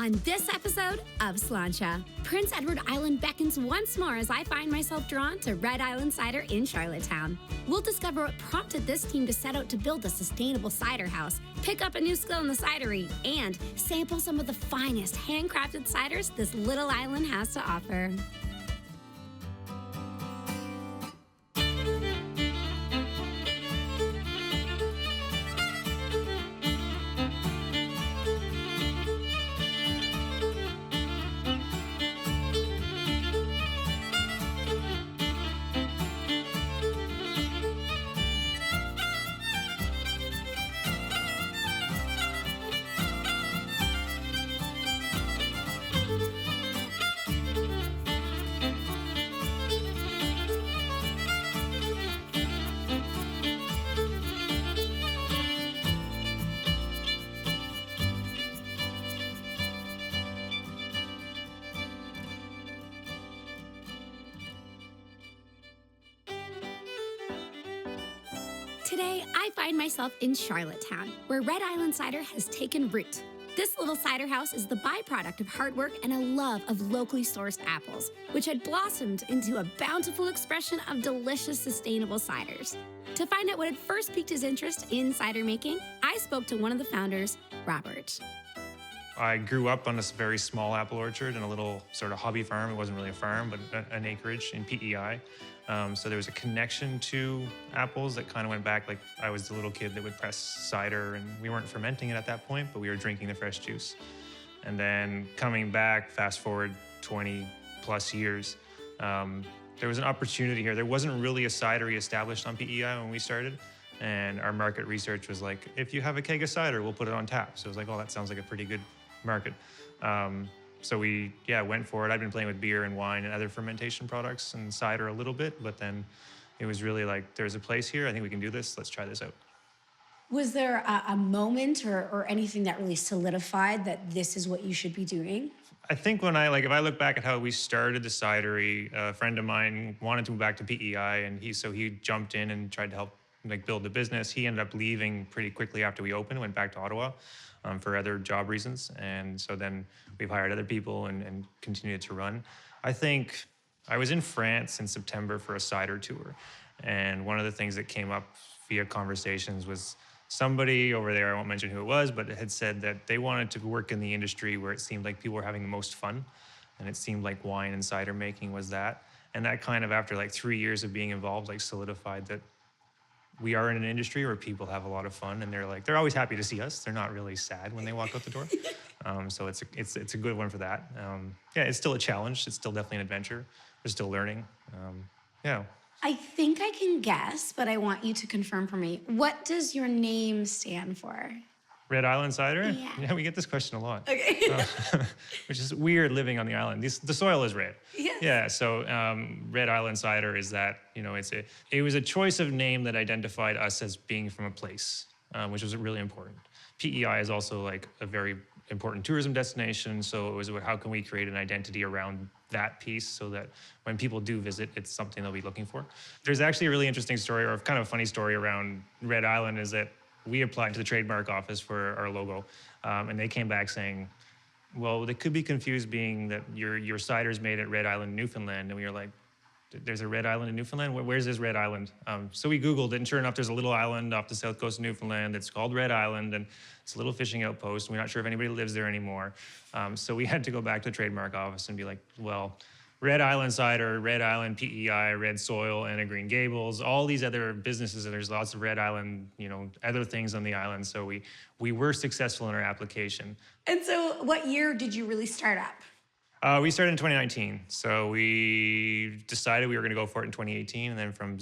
on this episode of Slainte. Prince Edward Island beckons once more as I find myself drawn to Red Island Cider in Charlottetown. We'll discover what prompted this team to set out to build a sustainable cider house, pick up a new skill in the cidery, and sample some of the finest handcrafted ciders this little island has to offer. Today, I find myself in Charlottetown, where Red Island Cider has taken root. This little cider house is the byproduct of hard work and a love of locally sourced apples, which had blossomed into a bountiful expression of delicious, sustainable ciders. To find out what had first piqued his interest in cider making, I spoke to one of the founders, Robert. I grew up on this very small apple orchard in a little sort of hobby farm. It wasn't really a farm, but an acreage in PEI. So there was a connection to apples that kind of went back, like I was the little kid that would press cider, and we weren't fermenting it at that point, but we were drinking the fresh juice. And then coming back, fast forward 20 plus years, there was an opportunity here. There wasn't really a cidery established on PEI when we started. And our market research was like, if you have a keg of cider, we'll put it on tap. So it was like, oh, that sounds like a pretty good market. So we went for it. I'd been playing with beer and wine and other fermentation products and cider a little bit, but then it was really like, there's a place here. I think we can do this. Let's try this out. Was there a moment or anything that really solidified that this is what you should be doing? I think when if I look back at how we started the cidery, a friend of mine wanted to move back to PEI, and he jumped in and tried to help build the business. He ended up leaving pretty quickly after we opened, went back to Ottawa for other job reasons. And so then we've hired other people and continued to run. I think I was in France in September for a cider tour. And one of the things that came up via conversations was somebody over there, I won't mention who it was, but it had said that they wanted to work in the industry where it seemed like people were having the most fun. And it seemed like wine and cider making was that. And that kind of, after 3 years of being involved, solidified that we are in an industry where people have a lot of fun, and they're always happy to see us. They're not really sad when they walk out the door. So it's a good one for that. It's still a challenge. It's still definitely an adventure. We're still learning. I think I can guess, but I want you to confirm for me. What does your name stand for? Red Island Cider? Yeah. We get this question a lot. Okay. Which is weird living on the island. The soil is red. Yes. Yeah, so Red Island Cider is that, it was a choice of name that identified us as being from a place, which was really important. PEI is also a very important tourism destination, so it was about how can we create an identity around that piece so that when people do visit, it's something they'll be looking for. There's actually a really interesting story, or kind of a funny story around Red Island, is that we applied to the trademark office for our logo, and they came back saying, well, they could be confused being that your cider's made at Red Island, Newfoundland. And we were like, there's a Red Island in Newfoundland? Where's this Red Island? So we Googled it, and sure enough, there's a little island off the south coast of Newfoundland that's called Red Island, and it's a little fishing outpost, and we're not sure if anybody lives there anymore. So we had to go back to the trademark office and be like, well, Red Island Cider, Red Island PEI, Red Soil, and a Green Gables, all these other businesses, and there's lots of Red Island, other things on the island. So we were successful in our application. And so what year did you really start up? We started in 2019. So we decided we were going to go for it in 2018. And then from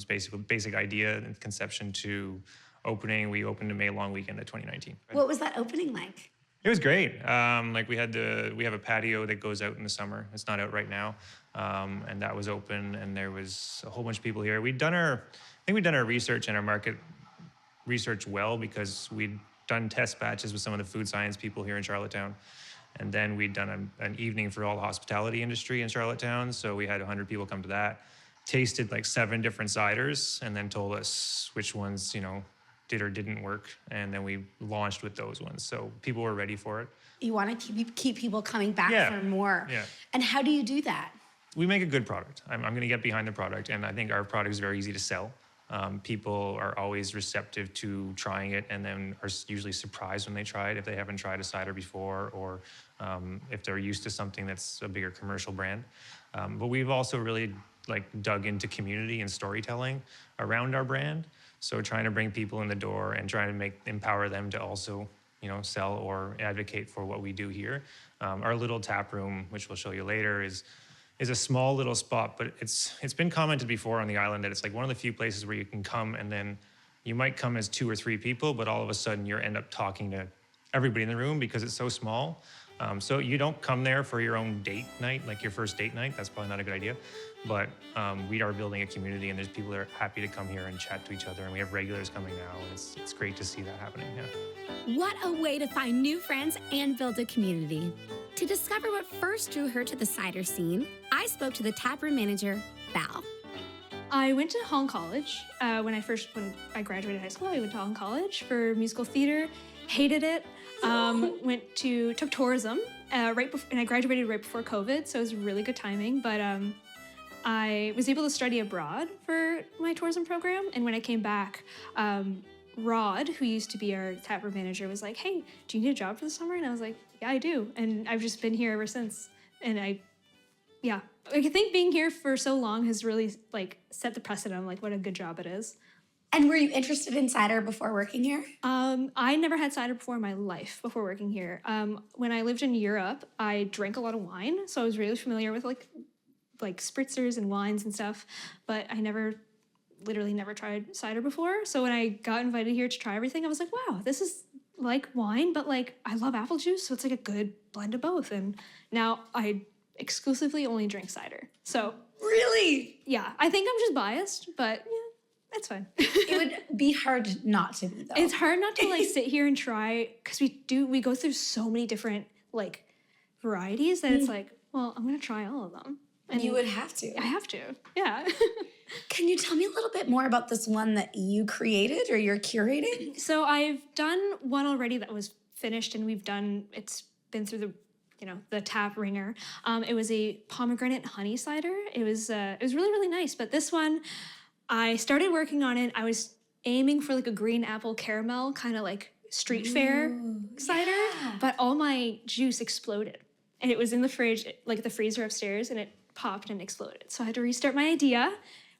basic idea and conception to opening, we opened a May long weekend of 2019. What was that opening like? It was great. We have a patio that goes out in the summer. It's not out right now. And that was open, and there was a whole bunch of people here. We'd done our research and our market research well, because we'd done test batches with some of the food science people here in Charlottetown. And then we'd done an evening for all the hospitality industry in Charlottetown. So we had 100 people come to that, tasted 7 different ciders, and then told us which ones, did or didn't work, and then we launched with those ones. So people were ready for it. You want to keep people coming back for more. Yeah. And how do you do that? We make a good product. I'm going to get behind the product, and I think our product is very easy to sell. People are always receptive to trying it, and then are usually surprised when they try it if they haven't tried a cider before, or if they're used to something that's a bigger commercial brand. But we've also really dug into community and storytelling around our brand. So trying to bring people in the door and trying to empower them to also, sell or advocate for what we do here. Our little tap room, which we'll show you later, is a small little spot, but it's been commented before on the island that it's like one of the few places where you can come and then you might come as 2 or 3 people, but all of a sudden you end up talking to everybody in the room because it's so small. So you don't come there for your own date night, like your first date night. That's probably not a good idea. But we are building a community, and there's people that are happy to come here and chat to each other. And we have regulars coming now, and it's great to see that happening. Yeah. What a way to find new friends and build a community. To discover what first drew her to the cider scene, I spoke to the taproom manager, Val. I went to Hong College when I graduated high school. I went to Hong College for musical theater, hated it. Took tourism and I graduated right before COVID, so it was really good timing. But I was able to study abroad for my tourism program, and when I came back, Rod, who used to be our taproom manager, was like, "Hey, do you need a job for the summer?" And I was like, "Yeah, I do," and I've just been here ever since. And I think being here for so long has really set the precedent on what a good job it is. And were you interested in cider before working here? I never had cider before in my life before working here. When I lived in Europe, I drank a lot of wine, so I was really familiar with like spritzers and wines and stuff, but I literally never tried cider before. So when I got invited here to try everything, I was like, wow, this is like wine, but I love apple juice, so it's a good blend of both. And now I exclusively only drink cider. So really? Yeah, I think I'm just biased, but yeah. It's fine. It would be hard not to be, though. It's hard not to sit here and try, because we go through so many different varieties that it's well, I'm gonna try all of them. And you would have to. I have to. Yeah. Can you tell me a little bit more about this one that you created or you're curating? So I've done one already that was finished, and it's been through the tap ringer. It was a pomegranate honey cider. It was really, really nice. But this one, I started working on it. I was aiming for a green apple caramel, kind of street fair cider, but all my juice exploded. And it was in the fridge, the freezer upstairs, and it popped and exploded. So I had to restart my idea,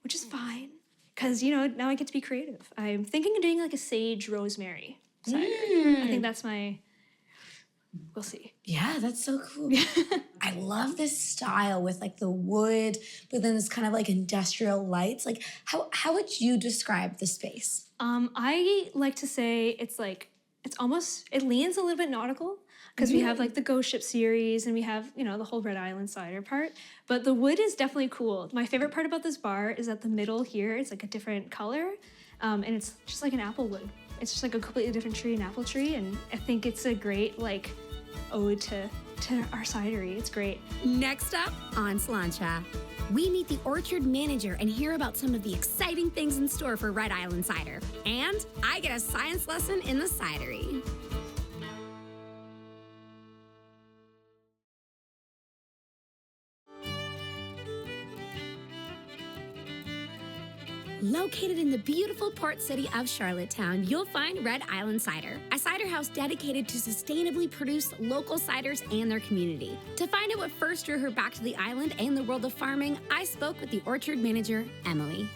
which is fine, because, now I get to be creative. I'm thinking of doing a sage rosemary cider. I think that's we'll see. Yeah, that's so cool. I love this style with the wood, but then this kind of industrial lights. How would you describe the space? I like to say it leans a little bit nautical, because we have the Ghost Ship series, and we have, the whole Red Island Cider part. But the wood is definitely cool. My favorite part about this bar is that the middle here, it's a different color, and it's just like an apple wood. It's just a completely different tree, an apple tree, and I think it's a great ode to our cidery. It's great. Next up on Slainte, we meet the orchard manager and hear about some of the exciting things in store for Red Island Cider. And I get a science lesson in the cidery. Located in the beautiful port city of Charlottetown, you'll find Red Island Cider, a cider house dedicated to sustainably produce local ciders and their community. To find out what first drew her back to the island and the world of farming, I spoke with the orchard manager, Emily.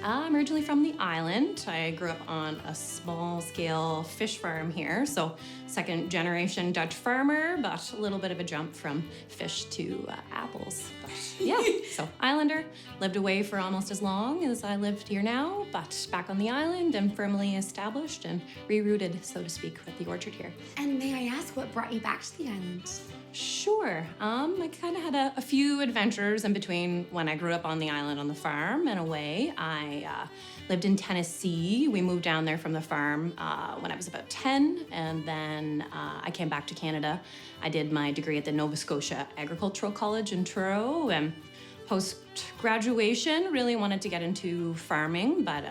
I'm originally from the island. I grew up on a small-scale fish farm here, so second-generation Dutch farmer, but a little bit of a jump from fish to apples. But yeah, so islander, lived away for almost as long as I lived here now, but back on the island and firmly established and rerouted, so to speak, with the orchard here. And may I ask what brought you back to the island? Sure. I kind of had a few adventures in between when I grew up on the island on the farm and away. I lived in Tennessee. We moved down there from the farm when I was about 10, and then I came back to Canada. I did my degree at the Nova Scotia Agricultural College in Truro, and Post-graduation, really wanted to get into farming, but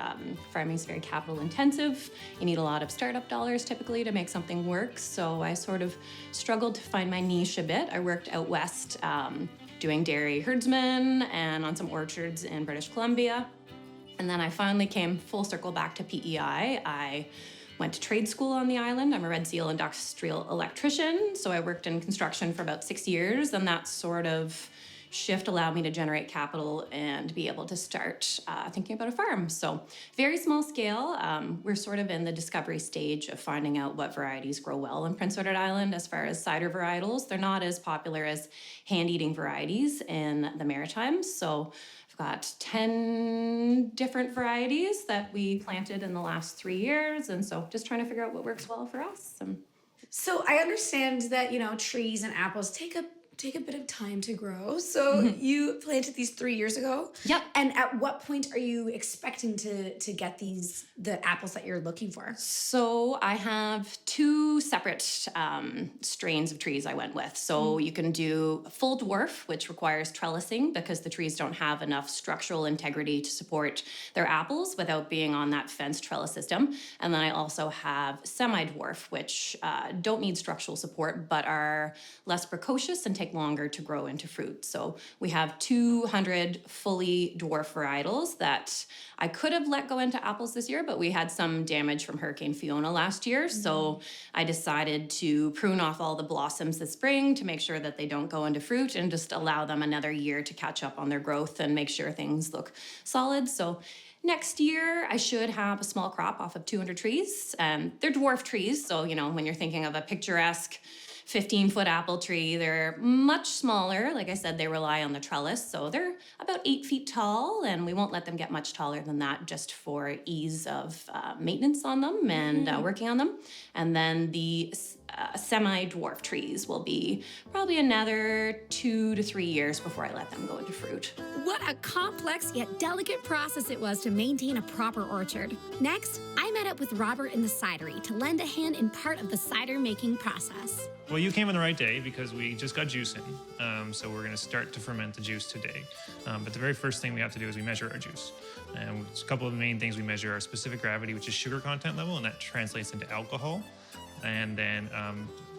farming is very capital intensive. You need a lot of startup dollars typically to make something work. So I sort of struggled to find my niche a bit. I worked out west doing dairy herdsman and on some orchards in British Columbia. And then I finally came full circle back to PEI. I went to trade school on the island. I'm a Red Seal industrial electrician. So I worked in construction for about 6 years, and that sort of shift allowed me to generate capital and be able to start thinking about a farm. So very small scale. We're sort of in the discovery stage of finding out what varieties grow well in Prince Edward Island as far as cider varietals. They're not as popular as hand-eating varieties in the Maritimes. So I've got 10 different varieties that we planted in the last 3 years. And so just trying to figure out what works well for us. So I understand that, trees and apples take a bit of time to grow. So you planted these 3 years ago? Yep. And at what point are you expecting to get the apples that you're looking for? So I have 2 separate strains of trees I went with. So you can do a full dwarf, which requires trellising because the trees don't have enough structural integrity to support their apples without being on that fence trellis system. And then I also have semi-dwarf, which don't need structural support, but are less precocious and take longer to grow into fruit. So we have 200 fully dwarf varietals that I could have let go into apples this year, but we had some damage from Hurricane Fiona last year. So I decided to prune off all the blossoms this spring to make sure that they don't go into fruit and just allow them another year to catch up on their growth and make sure things look solid. So next year, I should have a small crop off of 200 trees. They're dwarf trees, so when you're thinking of a picturesque 15-foot apple tree, they're much smaller. Like I said, they rely on the trellis, so they're about 8 feet tall, and we won't let them get much taller than that just for ease of maintenance on them and working on them. And then the semi-dwarf trees will be probably another 2 to 3 years before I let them go into fruit. What a complex yet delicate process it was to maintain a proper orchard. Next, I met up with Robert in the cidery to lend a hand in part of the cider making process. Well, you came on the right day because we just got juice in. So we're going to start to ferment the juice today. But the very first thing we have to do is we measure our juice. And a couple of the main things we measure are specific gravity, which is sugar content level, and that translates into alcohol. And then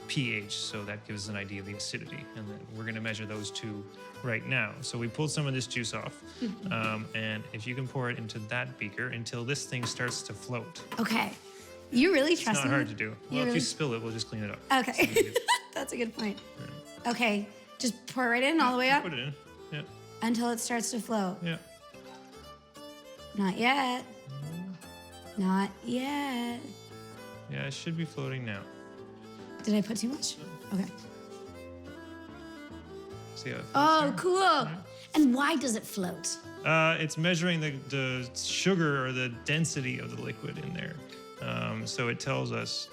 pH, so that gives us an idea of the acidity. And then we're going to measure those 2 right now. So we pulled some of this juice off. And if you can pour it into that beaker until this thing starts to float. Okay. You really trust me? It's not hard to do. Well, if you spill it, we'll just clean it up. Okay. That's a good point. Yeah. Okay. Just pour it right in all the way up? Put it in. Yeah. Until it starts to float? Yeah. Not yet. Not yet. Yeah, it should be floating now. Did I put too much? Okay. See how it floats Oh, there? cool. Yeah. And why does it float? It's measuring the sugar or the density of the liquid in there. So it tells us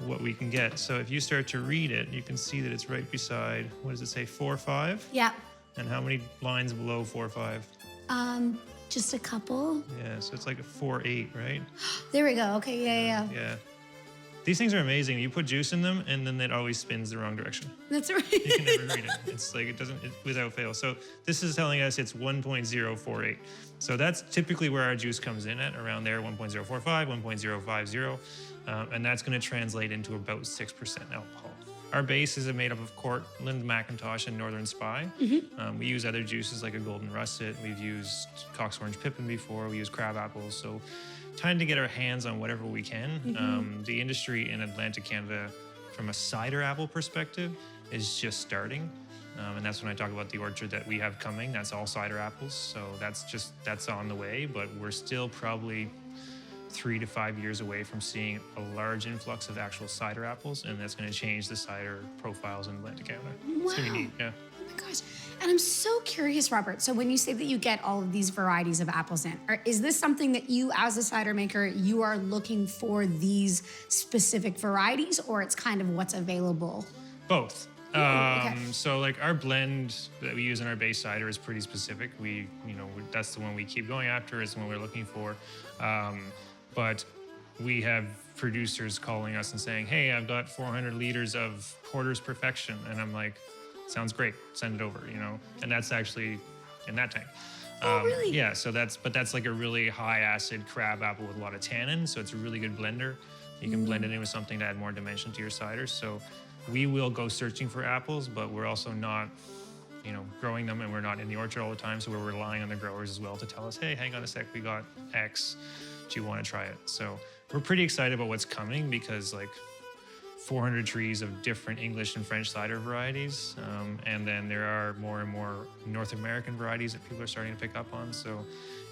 what we can get. So if you start to read it, you can see that it's right beside, what does it say, 4, 5? Yeah. And how many lines below 4, 5? Just a couple. Yeah, so it's like a 4, 8, right? There we go. Okay, yeah. Yeah. These things are amazing. You put juice in them, and then it always spins the wrong direction. That's right. You can never read it. It's like it without fail. So this is telling us it's 1.048. So that's typically where our juice comes in at, around there, 1.045, 1.050. And that's going to translate into about 6% alcohol. Our base is made up of Cortland, Macintosh, and Northern Spy. We use other juices like a Golden Russet. We've used Cox Orange Pippin before. We use crab apples. So trying to get our hands on whatever we can. The industry in Atlantic Canada, from a cider apple perspective, is just starting. And that's when I talk about the orchard that we have coming. That's all cider apples. So that's on the way, but we're still probably 3 to 5 years away from seeing a large influx of actual cider apples, and that's going to change the cider profiles in Atlantic Canada. It's going to be neat, yeah. Oh my gosh. And I'm so curious, Robert. So when you say that you get all of these varieties of apples in, is this something that you, as a cider maker, you are looking for these specific varieties, or it's kind of what's available? Both. Okay. So like our blend that we use in our base cider is pretty specific. That's the one we keep going after, is the one we're looking for. But we have producers calling us and saying, hey, I've got 400 liters of Porter's Perfection. And I'm like, sounds great, send it over, And that's actually in that tank. Oh, really? Yeah, so that's like a really high acid crab apple with a lot of tannin, so it's a really good blender. You can blend it in with something to add more dimension to your cider. So we will go searching for apples, but we're also not, growing them, and we're not in the orchard all the time, so we're relying on the growers as well to tell us, hey, hang on a sec, we got X, do you want to try it? So we're pretty excited about what's coming, because like 400 trees of different English and French cider varieties. And then there are more and more North American varieties that people are starting to pick up on. So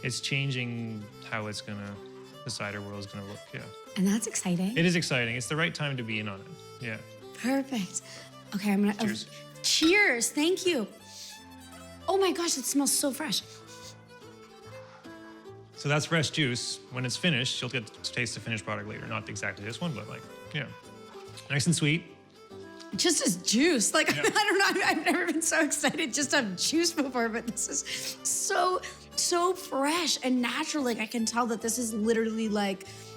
it's changing how the cider world is going to look. Yeah. And that's exciting. It is exciting. It's the right time to be in on it. Yeah. Perfect. Okay, I'm going to... Cheers. Cheers. Thank you. Oh my gosh, it smells so fresh. So that's fresh juice. When it's finished, you'll get to taste the finished product later. Not exactly this one, but nice and sweet. Just as juice. Like, Yeah. I don't know. I've never been so excited just to have juice before, but this is so fresh and natural. Like, I can tell that this is literally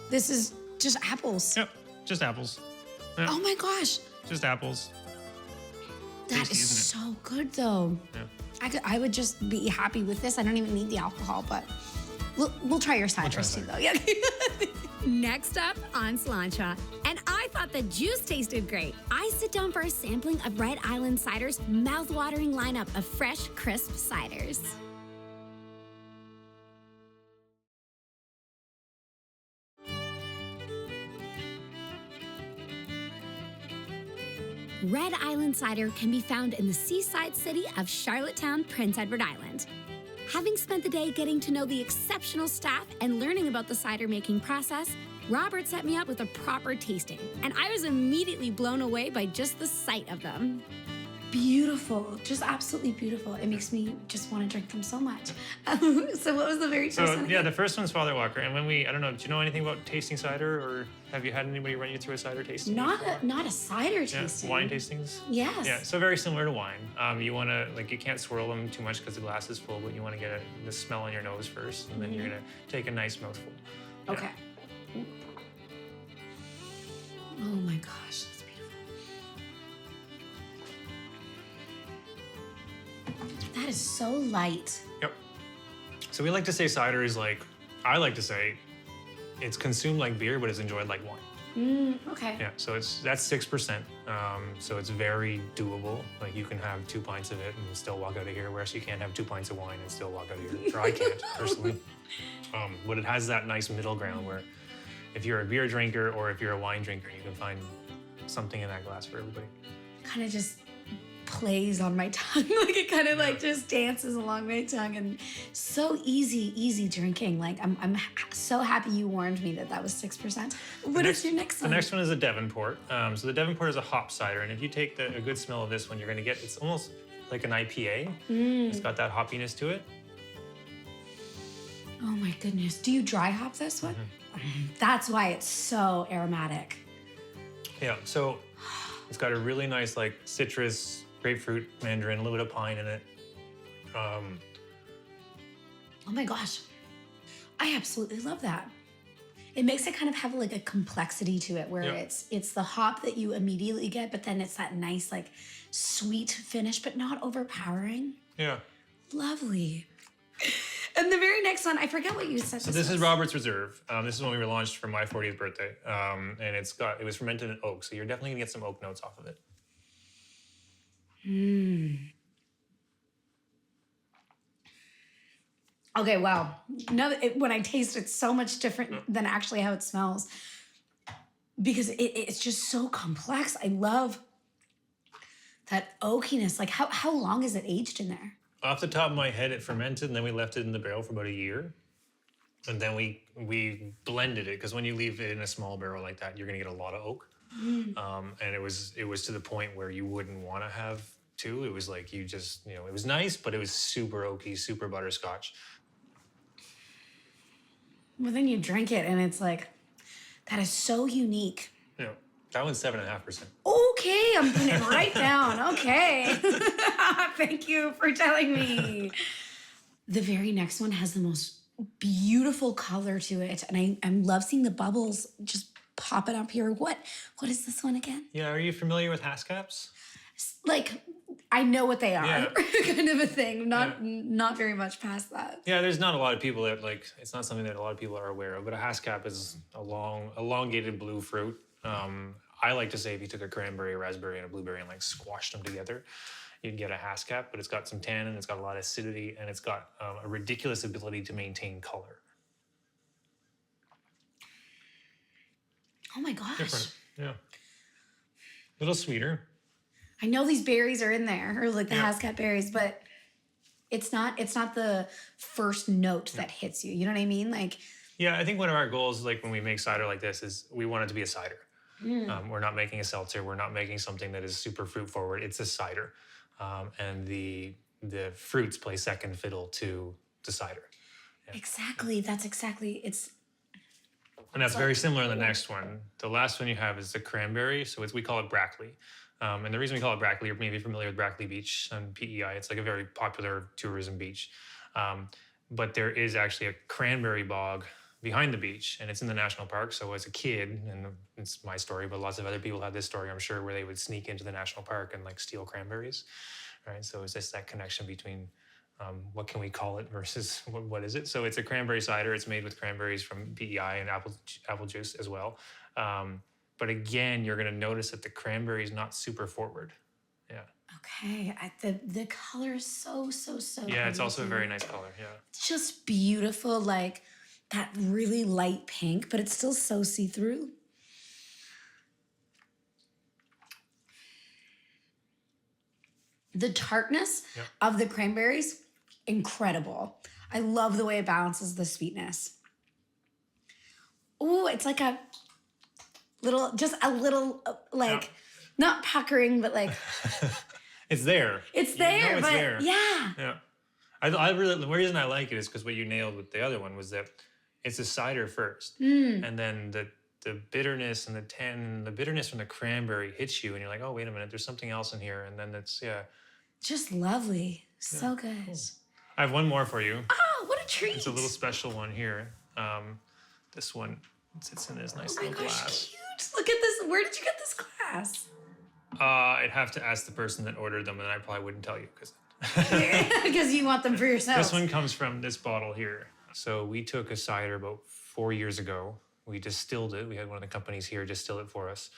this is just apples. Yep, just apples. Yeah, Oh my gosh. just apples. That Tasty, is isn't so good, though. Yeah. I would just be happy with this. I don't even need the alcohol, but we'll try your ciders too, though. Yeah. Next up on Slainte, and I thought the juice tasted great. I sit down for a sampling of Red Island Cider's mouth-watering lineup of fresh, crisp ciders. Red Island Cider can be found in the seaside city of Charlottetown, Prince Edward Island. Having spent the day getting to know the exceptional staff and learning about the cider making process, Robert set me up with a proper tasting, and I was immediately blown away by just the sight of them. Beautiful, just absolutely beautiful. It makes me just want to drink them so much. So what was the very first one? The first one's Father Walker. And I don't know, do you know anything about tasting cider, or have you had anybody run you through a cider tasting? Not a cider Yeah, tasting. wine tastings? Yes. Yeah, so very similar to wine. You want to, you can't swirl them too much because the glass is full, but you want to get the smell on your nose first, and then you're going to take a nice mouthful. Yeah. Okay. Oh my gosh, that's beautiful. That is so light. Yep. So we like to say cider is I like to say it's consumed like beer, but it's enjoyed like wine. Okay. Yeah, so that's 6%. So it's very doable. Like, you can have 2 pints of it and still walk out of here, whereas you can't have 2 pints of wine and still walk out of here. Or I can't, personally. But it has that nice middle ground where if you're a beer drinker or if you're a wine drinker, you can find something in that glass for everybody. Kind of just plays on my tongue. It kind of just dances along my tongue, and so easy drinking. I'm so happy you warned me that was 6%. What is your next one? The next one is a Devonport. So the Devonport is a hop cider, and if you take a good smell of this one, you're going to get, it's almost like an IPA. It's got that hoppiness to it. Oh my goodness. Do you dry hop this one? That's why it's so aromatic. Yeah, so it's got a really nice citrus, grapefruit, mandarin, a little bit of pine in it. Oh my gosh. I absolutely love that. It makes it kind of have a complexity to it where it's the hop that you immediately get, but then it's that nice sweet finish, but not overpowering. Yeah. Lovely. And the very next one, I forget what you said. So this is Robert's Reserve. This is when we were launched for my 40th birthday. And it was fermented in oak, so you're definitely gonna get some oak notes off of it. Okay, wow. When I taste it, it's so much different than actually how it smells, because it's just so complex. I love that oakiness. How long is it aged in there? Off the top of my head, it fermented, and then we left it in the barrel for about a year. And then we blended it, because when you leave it in a small barrel like that, you're gonna get a lot of oak. And it was to the point where you wouldn't want to have two. It was you just, it was nice, but it was super oaky, super butterscotch. Well, then you drink it, and it's that is so unique. Yeah, that one's 7.5%. Okay, I'm putting it right down. Okay. Thank you for telling me. The very next one has the most beautiful color to it, and I love seeing the bubbles just popping up here. What is this one again? Yeah, are you familiar with Haskaps? I know what they are, Yeah. kind of a thing. Not very much past that. Yeah, there's not a lot of people that it's not something that a lot of people are aware of, but a haskap is a long, elongated blue fruit. I like to say if you took a cranberry, a raspberry, and a blueberry and squashed them together, you'd get a haskap, but it's got some tannin, it's got a lot of acidity, and it's got a ridiculous ability to maintain color. Oh my gosh. Different, yeah. A little sweeter. I know these berries are in there, or the haskap berries, but it's not the first note that hits you. You know what I mean? Yeah, I think one of our goals, when we make cider like this, is we want it to be a cider. We're not making a seltzer. We're not making something that is super fruit forward. It's a cider, and the fruits play second fiddle to the cider. Yeah. Exactly. That's exactly. And that's very similar in the next one. The last one you have is the cranberry. So we call it Brackley. And the reason we call it Brackley, you're maybe familiar with Brackley Beach on PEI. It's a very popular tourism beach. But there is actually a cranberry bog behind the beach, and it's in the national park. So as a kid, and it's my story, but lots of other people have this story, I'm sure, where they would sneak into the national park and steal cranberries, right? So it's just that connection between what can we call it versus what is it? So it's a cranberry cider. It's made with cranberries from PEI and apple juice as well. But again, you're going to notice that the cranberry is not super forward. Yeah. Okay. The color is so Yeah, it's also a very nice color. Yeah. It's just beautiful, that really light pink, but it's still so see-through. The tartness of the cranberries, incredible. I love the way it balances the sweetness. Ooh, it's a little, not puckering, but It's there. It's there, it's but there. yeah. Yeah. I really, the reason I like it is because what you nailed with the other one was that it's a cider first. And then the bitterness and the tannin, the bitterness from the cranberry hits you and you're like, oh, wait a minute, there's something else in here. And then it's, Just lovely. So good. Cool. I have one more for you. Oh, what a treat. It's a little special one here. This one sits in this nice little glass. Cute. Look at this. Where did you get this glass? I'd have to ask the person that ordered them, and I probably wouldn't tell you Because you want them for yourself. This one comes from this bottle here. So we took a cider about 4 years ago. We distilled it. We had one of the companies here distill it for us.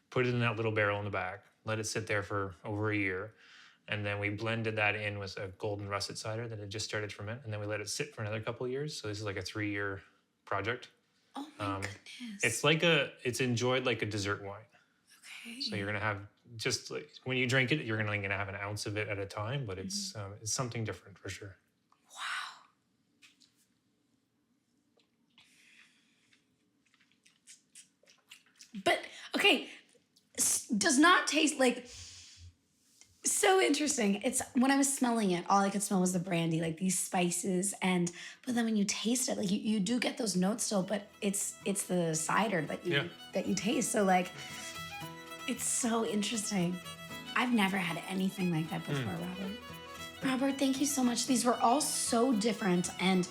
Put it in that little barrel in the back. Let it sit there for over a year. And then we blended that in with a golden russet cider that had just started to ferment. And then we let it sit for another couple of years. So this is a 3-year project. Oh my goodness. It's enjoyed like a dessert wine. Okay. So you're gonna have when you drink it, you're gonna have an ounce of it at a time, but it's something different for sure. Wow. But okay, does not taste so interesting. It's when I was smelling it, all I could smell was the brandy, these spices, but then when you taste it, you do get those notes still, but it's the cider that you taste. So it's so interesting. I've never had anything like that before, Robert. Robert, thank you so much. These were all so different, and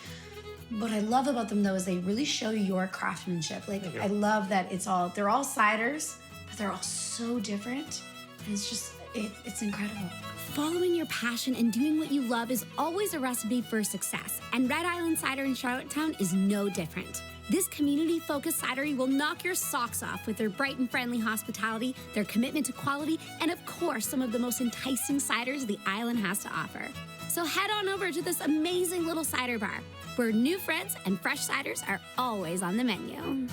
what I love about them though is they really show your craftsmanship. I love that they're all ciders, but they're all so different. And it's just it's incredible. Following your passion and doing what you love is always a recipe for success, and Red Island Cider in Charlottetown is no different. This community-focused cidery will knock your socks off with their bright and friendly hospitality, their commitment to quality, and of course, some of the most enticing ciders the island has to offer. So head on over to this amazing little cider bar, where new friends and fresh ciders are always on the menu.